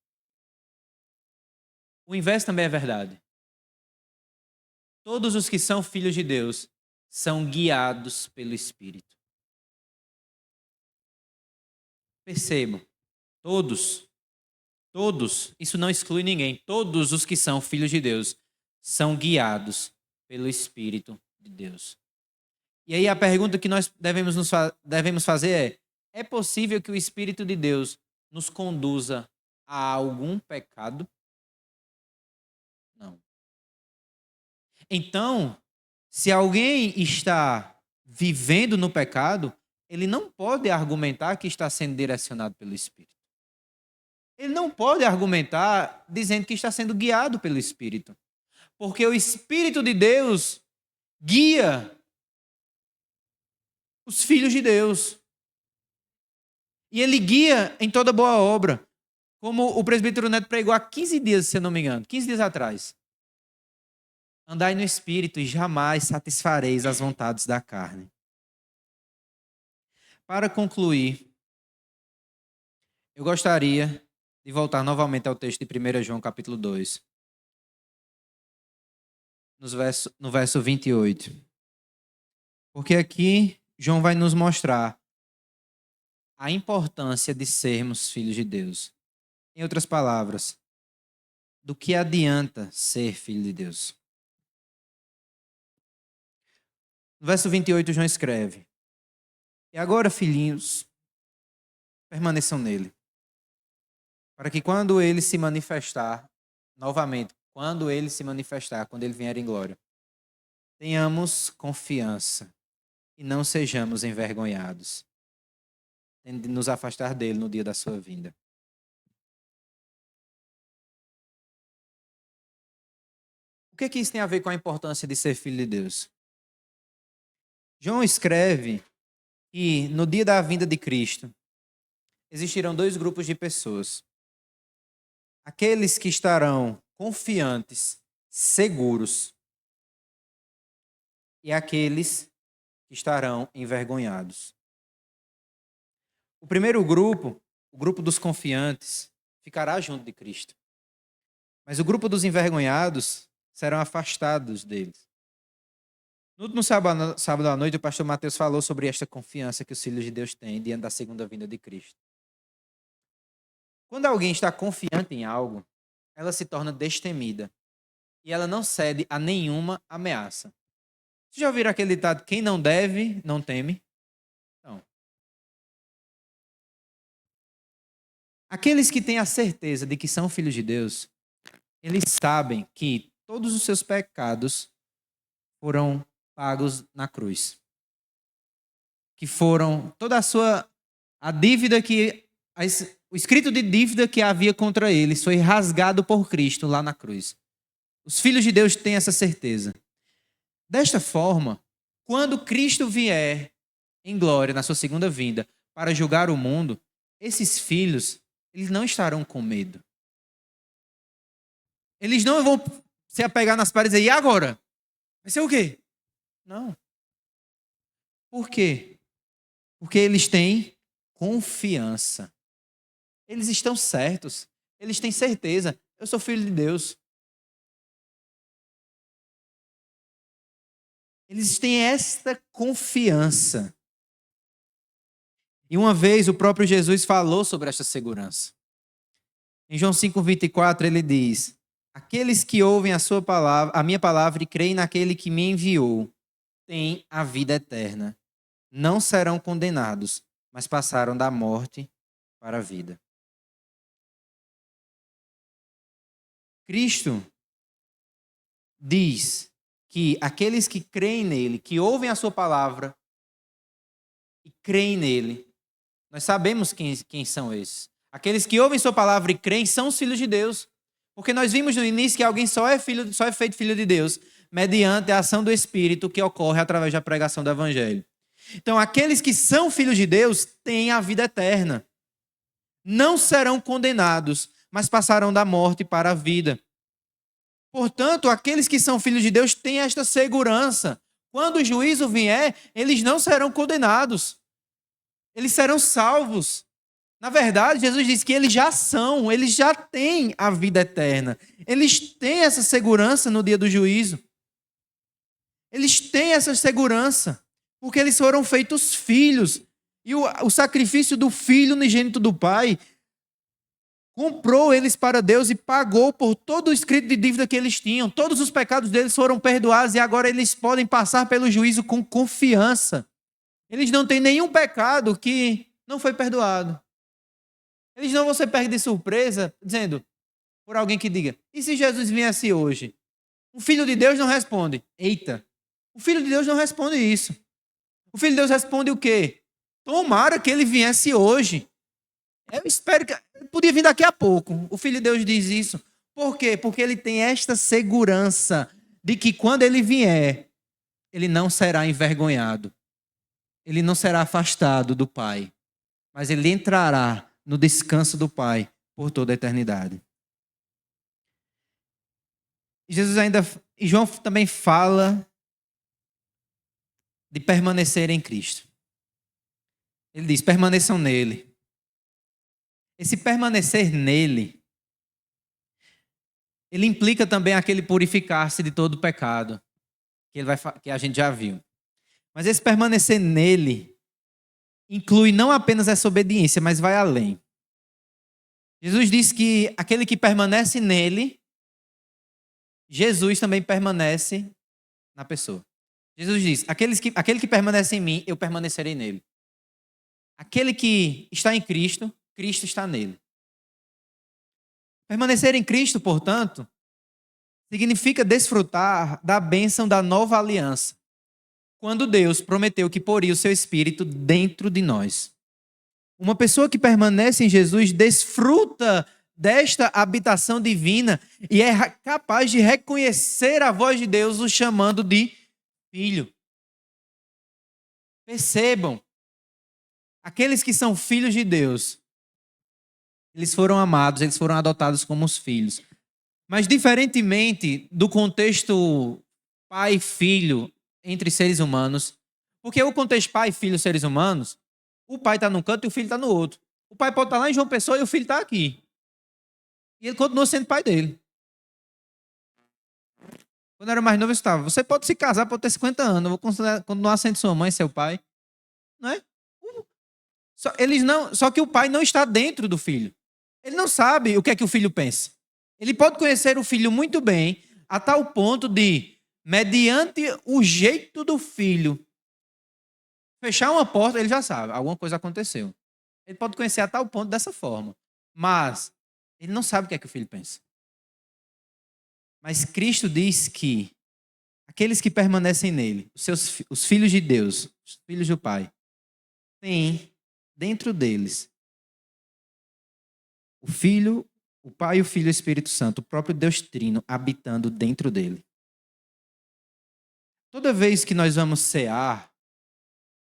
O inverso também é verdade. Todos os que são filhos de Deus são guiados pelo Espírito. Percebam, todos, isso não exclui ninguém, todos os que são filhos de Deus são guiados pelo Espírito de Deus. E aí a pergunta que nós devemos fazer é possível que o Espírito de Deus nos conduza a algum pecado? Não. Então, se alguém está vivendo no pecado, ele não pode argumentar que está sendo direcionado pelo Espírito. Ele não pode argumentar dizendo que está sendo guiado pelo Espírito. Porque o Espírito de Deus guia os filhos de Deus. E ele guia em toda boa obra. Como o presbítero Neto pregou há 15 dias, se eu não me engano. 15 dias atrás. Andai no Espírito e jamais satisfareis as vontades da carne. Para concluir, eu gostaria de voltar novamente ao texto de 1 João capítulo 2. No verso 28. Porque aqui João vai nos mostrar a importância de sermos filhos de Deus. Em outras palavras, do que adianta ser filho de Deus? No verso 28, João escreve: e agora, filhinhos, permaneçam nele, para que quando ele se manifestar, novamente, quando ele se manifestar, quando ele vier em glória, tenhamos confiança e não sejamos envergonhados, tendo de nos afastar dele no dia da sua vinda. O que isso tem a ver com a importância de ser filho de Deus? João escreve que no dia da vinda de Cristo existirão dois grupos de pessoas. Aqueles que estarão confiantes, seguros, e aqueles que estarão envergonhados. O primeiro grupo, o grupo dos confiantes, ficará junto de Cristo. Mas o grupo dos envergonhados serão afastados deles. No último sábado à noite, o pastor Mateus falou sobre esta confiança que os filhos de Deus têm diante da segunda vinda de Cristo. Quando alguém está confiante em algo, ela se torna destemida e ela não cede a nenhuma ameaça. Vocês já ouviram aquele ditado, quem não deve, não teme? Então, aqueles que têm a certeza de que são filhos de Deus, eles sabem que todos os seus pecados foram pagos na cruz. Que foram toda a dívida o escrito de dívida que havia contra eles foi rasgado por Cristo lá na cruz. Os filhos de Deus têm essa certeza. Desta forma, quando Cristo vier em glória na sua segunda vinda para julgar o mundo, esses filhos, eles não estarão com medo. Eles não vão se apegar nas paredes e dizer, e agora? Vai ser o quê? Não. Por quê? Porque eles têm confiança. Eles estão certos. Eles têm certeza. Eu sou filho de Deus. Eles têm esta confiança. E uma vez o próprio Jesus falou sobre esta segurança. Em João 5,24 ele diz, aqueles que ouvem a minha palavra e creem naquele que me enviou, têm a vida eterna. Não serão condenados, mas passaram da morte para a vida. Cristo diz que aqueles que creem nele, que ouvem a sua palavra e creem nele, nós sabemos quem são esses. Aqueles que ouvem sua palavra e creem são os filhos de Deus. Porque nós vimos no início que alguém só é feito filho de Deus mediante a ação do Espírito que ocorre através da pregação do Evangelho. Então, aqueles que são filhos de Deus têm a vida eterna. Não serão condenados, mas passarão da morte para a vida. Portanto, aqueles que são filhos de Deus têm esta segurança. Quando o juízo vier, eles não serão condenados. Eles serão salvos. Na verdade, Jesus diz que eles já têm a vida eterna. Eles têm essa segurança no dia do juízo. Eles têm essa segurança, porque eles foram feitos filhos. E o sacrifício do Filho unigênito do Pai comprou eles para Deus e pagou por todo o escrito de dívida que eles tinham. Todos os pecados deles foram perdoados e agora eles podem passar pelo juízo com confiança. Eles não têm nenhum pecado que não foi perdoado. Eles não vão ser pegos de surpresa, dizendo, por alguém que diga, e se Jesus viesse hoje? O Filho de Deus não responde. Eita, o Filho de Deus não responde isso. O Filho de Deus responde o quê? Tomara que ele viesse hoje. Eu espero que... Podia vir daqui a pouco. O Filho de Deus diz isso. Por quê? Porque ele tem esta segurança de que quando ele vier, ele não será envergonhado. Ele não será afastado do Pai. Mas ele entrará no descanso do Pai por toda a eternidade. E João também fala de permanecer em Cristo. Ele diz, permaneçam nele. Esse permanecer nele, ele implica também aquele purificar-se de todo pecado, que a gente já viu. Mas esse permanecer nele inclui não apenas essa obediência, mas vai além. Jesus diz que aquele que permanece nele, Jesus também permanece na pessoa. Jesus diz, aquele que permanece em mim, eu permanecerei nele. Aquele que está em Cristo, Cristo está nele. Permanecer em Cristo, portanto, significa desfrutar da bênção da nova aliança, quando Deus prometeu que poria o seu Espírito dentro de nós. Uma pessoa que permanece em Jesus desfruta desta habitação divina e é capaz de reconhecer a voz de Deus o chamando de filho. Percebam, aqueles que são filhos de Deus, eles foram amados, eles foram adotados como os filhos. Mas diferentemente do contexto pai e filho entre seres humanos, porque o contexto pai, filho, seres humanos, O pai está num canto e o filho está no outro. O pai pode estar lá em João Pessoa e o filho está aqui. E ele continua sendo pai dele. Quando eu era mais novo, eu estava. Você pode se casar, pode ter 50 anos. Eu vou continuar sendo sua mãe, seu pai. Não é? Só que o pai não está dentro do filho. Ele não sabe o que é que o filho pensa. Ele pode conhecer o filho muito bem, a tal ponto de, mediante o jeito do filho, fechar uma porta, ele já sabe, alguma coisa aconteceu. Ele pode conhecer a tal ponto dessa forma. Mas ele não sabe o que é que o filho pensa. Mas Cristo diz que aqueles que permanecem nele, os filhos de Deus, os filhos do Pai, têm dentro deles o Filho, o Pai, o Filho e o Espírito Santo, o próprio Deus Trino habitando dentro dele. Toda vez que nós vamos cear,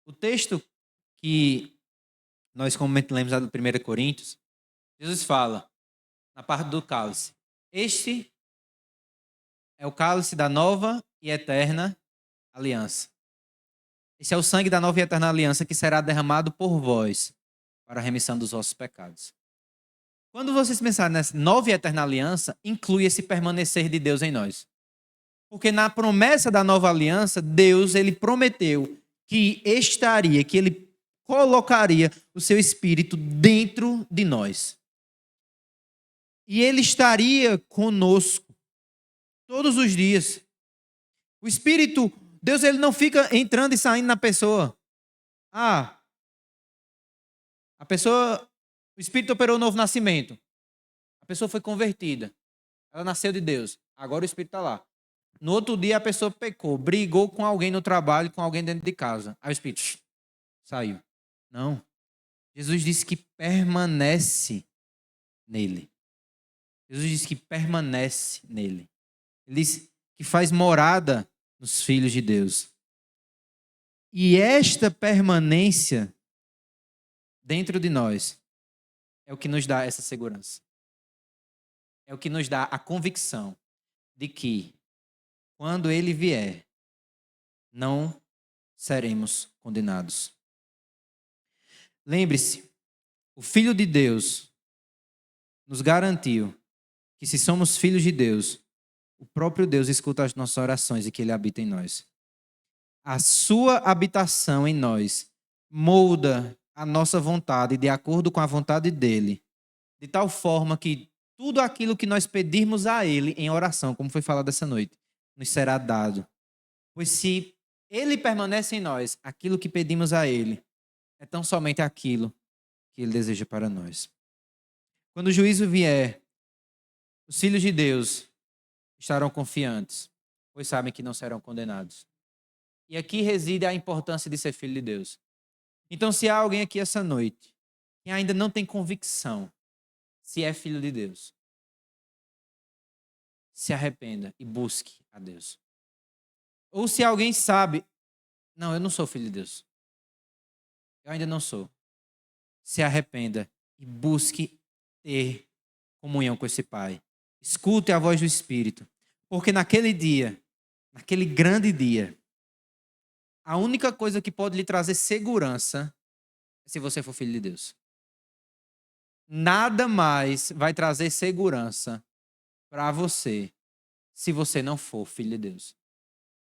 o texto que nós comumente lemos lá do 1 Coríntios, Jesus fala, na parte do cálice, este é o cálice da nova e eterna aliança. Esse é o sangue da nova e eterna aliança que será derramado por vós para a remissão dos vossos pecados. Quando vocês pensarem nessa nova e eterna aliança, inclui esse permanecer de Deus em nós. Porque na promessa da nova aliança, Deus ele prometeu que ele colocaria o seu Espírito dentro de nós. E ele estaria conosco todos os dias. O Espírito, Deus ele não fica entrando e saindo na pessoa. A pessoa, o Espírito operou um novo nascimento. A pessoa foi convertida. Ela nasceu de Deus. Agora o Espírito está lá. No outro dia a pessoa pecou, brigou com alguém no trabalho, com alguém dentro de casa. Aí o Espírito saiu. Não. Jesus disse que permanece nele. Jesus disse que permanece nele. Ele disse que faz morada nos filhos de Deus. E esta permanência dentro de nós é o que nos dá essa segurança. É o que nos dá a convicção de que, quando ele vier, não seremos condenados. Lembre-se, o Filho de Deus nos garantiu que, se somos filhos de Deus, o próprio Deus escuta as nossas orações e que ele habita em nós. A sua habitação em nós molda a nossa vontade de acordo com a vontade dele, de tal forma que tudo aquilo que nós pedirmos a ele em oração, como foi falado essa noite, nos será dado. Pois se ele permanece em nós, aquilo que pedimos a ele é tão somente aquilo que ele deseja para nós. Quando o juízo vier, os filhos de Deus estarão confiantes, pois sabem que não serão condenados. E aqui reside a importância de ser filho de Deus. Então, se há alguém aqui essa noite que ainda não tem convicção se é filho de Deus, se arrependa e busque a Deus. Ou se alguém sabe, não, eu não sou filho de Deus. Eu ainda não sou. Se arrependa e busque ter comunhão com esse Pai. Escute a voz do Espírito. Porque naquele dia, naquele grande dia, a única coisa que pode lhe trazer segurança é se você for filho de Deus. Nada mais vai trazer segurança para você se você não for filho de Deus.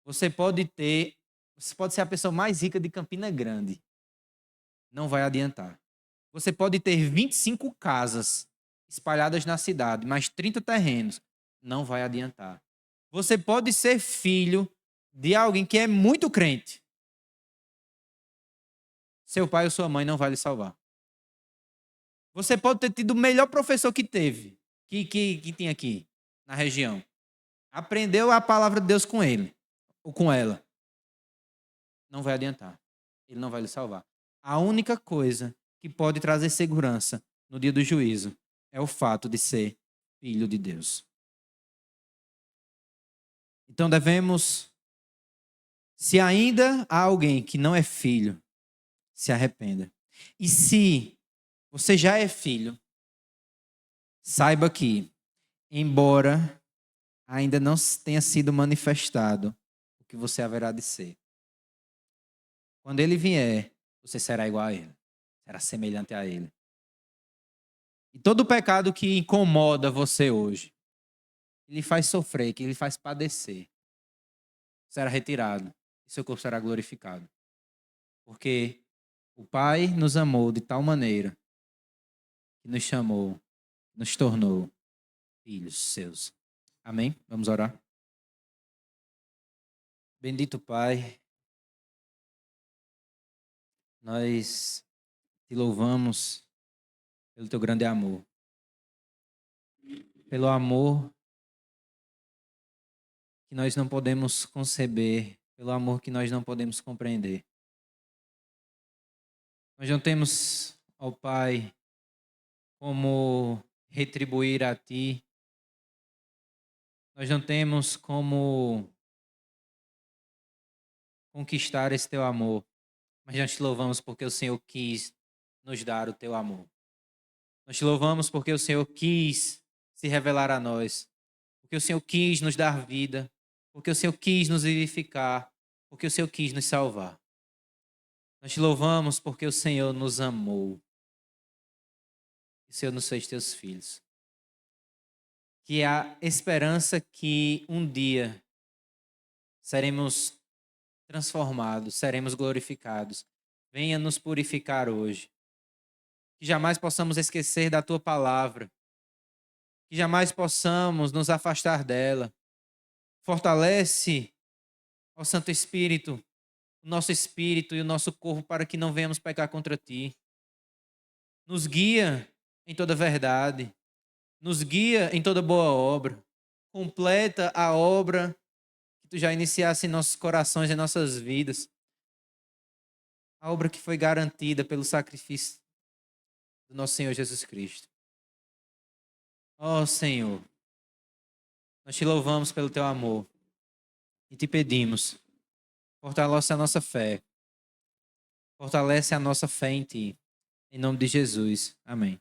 Você pode ser a pessoa mais rica de Campina Grande. Não vai adiantar. Você pode ter 25 casas espalhadas na cidade, mais 30 terrenos. Não vai adiantar. Você pode ser filho de alguém que é muito crente. Seu pai ou sua mãe não vai lhe salvar. Você pode ter tido o melhor professor que teve, que tinha aqui na região. Aprendeu a palavra de Deus com ele ou com ela. Não vai adiantar. Ele não vai lhe salvar. A única coisa que pode trazer segurança no dia do juízo é o fato de ser filho de Deus. Então devemos, se ainda há alguém que não é filho, se arrependa. E se você já é filho, saiba que, embora ainda não tenha sido manifestado o que você haverá de ser, quando ele vier, você será igual a ele. será semelhante a Ele. E todo pecado que incomoda você hoje, que lhe faz sofrer, que lhe faz padecer, será retirado e seu corpo será glorificado. Porque o Pai nos amou de tal maneira que nos chamou, nos tornou filhos seus. Amém? Vamos orar. Bendito Pai, nós te louvamos pelo teu grande amor. Pelo amor que nós não podemos conceber, pelo amor que nós não podemos compreender. Nós não temos, ó Pai, como retribuir a Ti. Nós não temos como conquistar esse Teu amor. Mas nós te louvamos porque o Senhor quis nos dar o Teu amor. Nós te louvamos porque o Senhor quis se revelar a nós. Porque o Senhor quis nos dar vida. Porque o Senhor quis nos vivificar. Porque o Senhor quis nos salvar. Nós te louvamos porque o Senhor nos amou. E o Senhor nos fez teus filhos. Que a esperança que um dia seremos transformados, seremos glorificados, venha nos purificar hoje. Que jamais possamos esquecer da Tua palavra. Que jamais possamos nos afastar dela. Fortalece, ó Santo Espírito, o nosso espírito e o nosso corpo para que não venhamos pecar contra Ti. Nos guia em toda verdade. Nos guia em toda boa obra. Completa a obra que Tu já iniciaste em nossos corações, em nossas vidas. A obra que foi garantida pelo sacrifício do nosso Senhor Jesus Cristo. Ó Senhor, nós te louvamos pelo Teu amor e te pedimos, fortalece a nossa fé. Fortalece a nossa fé em Ti. Em nome de Jesus. Amém.